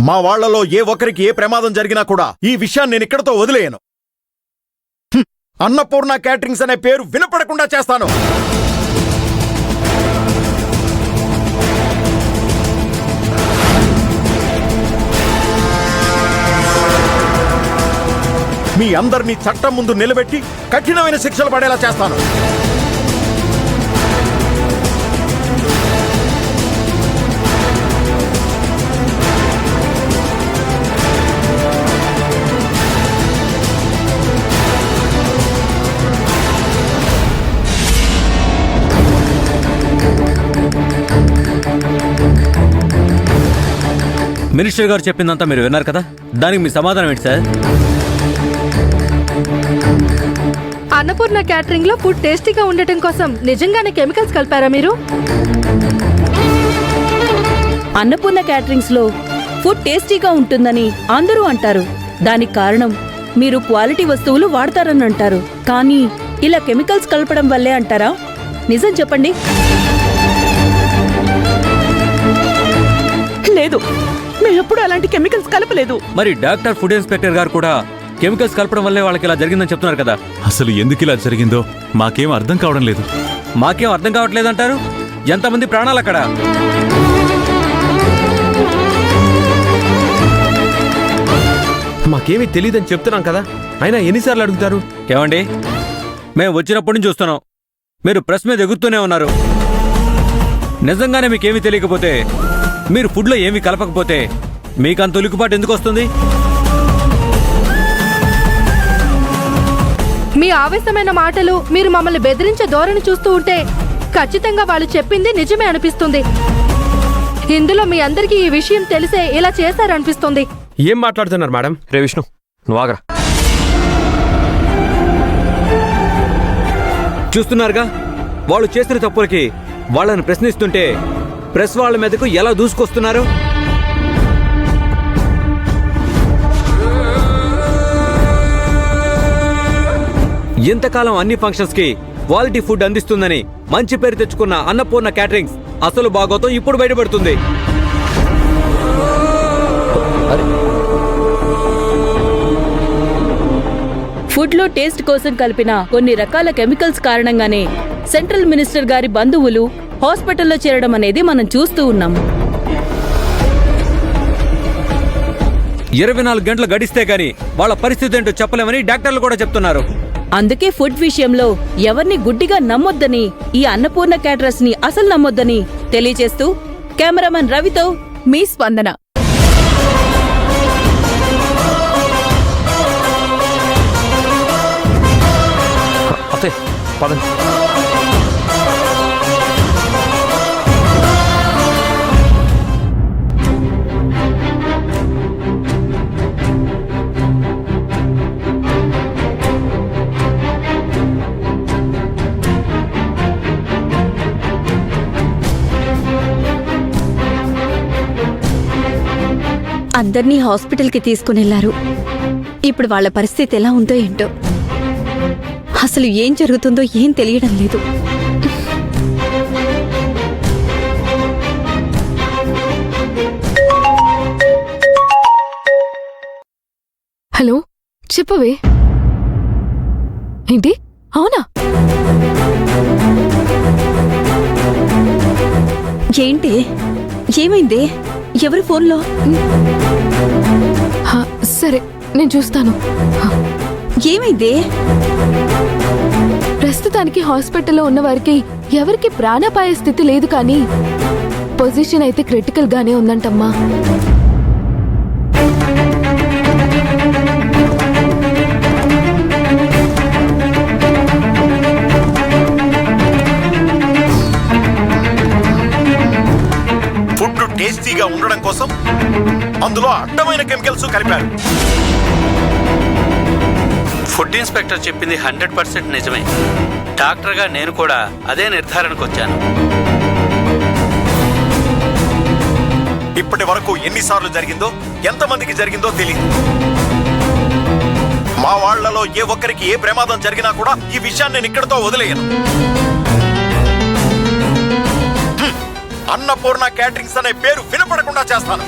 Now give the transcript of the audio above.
మా వాళ్లలో ఏ ఒక్కరికి ఏ ప్రమాదం జరిగినా కూడా ఈ విషయాన్ని నేను ఇక్కడతో వదిలేయను. అన్నపూర్ణ క్యాటరింగ్స్ అనే పేరు వినపడకుండా చేస్తాను. మీ అందరినీ చట్టం ముందు నిలబెట్టి కఠినమైన శిక్షలు పడేలా చేస్తాను. మినిస్టర్ గారు చెప్పిందంతా మీరు విన్నారు కదా, దానికి మీ సమాధానం ఏంటి సార్? అన్నపూర్ణ క్యాటరింగ్ లో ఫుడ్ టేస్టీగా ఉండటం కోసం నిజంగానే కెమికల్స్ కలిపారా మీరు? అన్నపూర్ణ క్యాటరింగ్స్ లో ఫుడ్ టేస్టీగా ఉంటుందని అందరూ అంటారు. దానికి కారణం మీరు క్వాలిటీ వస్తువులు వాడతారని అంటారు. కానీ ఇలా కెమికల్స్ కలపడం వల్లే అంటారా? నిజం చెప్పండి. లేదు, మేమెప్పుడు అలాంటి కెమికల్స్ కలపలేదు. మరి డాక్టర్ ఫుడ్ ఇన్స్పెక్టర్ గారు కూడా కెమికల్స్ కలపడం వల్లే వాళ్ళకి ఇలా జరిగిందని చెప్తున్నారు కదా. అసలు ఎందుకు ఇలా జరిగిందో మాకేం అర్థం కావడం లేదు. మాకేం అర్థం కావట్లేదంటారు? ఎంతమంది ప్రాణాలు అక్కడ? మాకేమీ తెలియదని చెప్తున్నాం కదా, అయినా ఎన్నిసార్లు అడుగుతారు? ఏమండి, మేము వచ్చినప్పటి నుంచి చూస్తున్నాం, మీరు ప్రెస్ మీద ఎగురుతూనే ఉన్నారు. నిజంగానే మీకేమీ తెలియకపోతే, మీరు ఫుడ్లో ఏమీ కలపకపోతే మీకంత ఉలికిపాటు ఎందుకు వస్తుంది? మీ ఆవేశమైన మాటలు, మీరు మమ్మల్ని బెదిరించే ధోరణి చూస్తూ ఉంటే ఖచ్చితంగా వాళ్ళు చెప్పింది నిజమే అనిపిస్తుంది. ఇందులో మీ అందరికీ ఈ విషయం తెలిసే ఇలా చేశారనిపిస్తుంది. ఏం మాట్లాడుతున్నారు మేడం? రే విష్ణు, నువ్వు ఆగరా. చూస్తున్నారుగా, వాళ్ళు చేసిన తప్పులకి వాళ్ళని ప్రశ్నిస్తుంటే ప్రెస్ వాళ్ళ మీదకు ఎలా దూసుకొస్తున్నారు. ఇంతకాలం అన్ని ఫంక్షన్స్ కి క్వాలిటీ ఫుడ్ అందిస్తుందని మంచి పేరు తెచ్చుకున్న అన్నపూర్ణ క్యాటరింగ్స్ అసలు భాగోతం ఇప్పుడు బయటపడుతుంది. ఫుడ్ లో టేస్ట్ కోసం కలిపిన కొన్ని రకాల కెమికల్స్ కారణంగానే సెంట్రల్ మినిస్టర్ గారి బంధువులు హాస్పిటల్లో చేరడం అనేది మనం చూస్తూ ఉన్నాం. 24 గంటలు గడిస్తే గాని వాళ్ళ పరిస్థితి ఏంటో చెప్పలేమని డాక్టర్లు కూడా చెప్తున్నారు. అందుకే ఫుడ్ విషయంలో ఎవరిని గుడ్డిగా నమ్మొద్దని, ఈ అన్నపూర్ణ క్యాటరర్స్ ని అసలు నమ్మొద్దని తెలియజేస్తూ కెమెరామన్ రవితో మీ స్పందన. అతే పదండి. అందర్నీ హాస్పిటల్కి తీసుకునెళ్లారు. ఇప్పుడు వాళ్ళ పరిస్థితి ఎలా ఉందో ఏంటో, అసలు ఏం జరుగుతుందో ఏం తెలియడం లేదు. హలో, చెప్పవే. ఏంటి? అవునా? ఏంటి, ఏమైంది? ఎవరి ఫోన్లో? సరే, నేను చూస్తాను. ఏమైంది? ప్రస్తుతానికి హాస్పిటల్లో ఉన్న వారికి ఎవరికి ప్రాణాపాయ స్థితి లేదు, కానీ పొజిషన్ అయితే క్రిటికల్ గానే ఉందంటమ్మా. ఫుడ్ టేస్టీగా ఉండడం కోసం అందులో అడ్డమైన కెమికల్స్ కలిపారు. ఫుడ్ ఇన్స్పెక్టర్ చెప్పింది 100% నిజమే. డాక్టర్గా నేను కూడా అదే నిర్ధారణకు వచ్చాను. ఇప్పటి వరకు ఎన్నిసార్లు జరిగిందో, ఎంతమందికి జరిగిందో తెలియదు. మా వాళ్లలో ఏ ఒక్కరికి ఏ ప్రమాదం జరిగినా కూడా ఈ విషయాన్ని నేను ఇక్కడతో వదిలేయను. అన్నపూర్ణ క్యాటరింగ్స్ అనే పేరు వినపడకుండా చేస్తాను.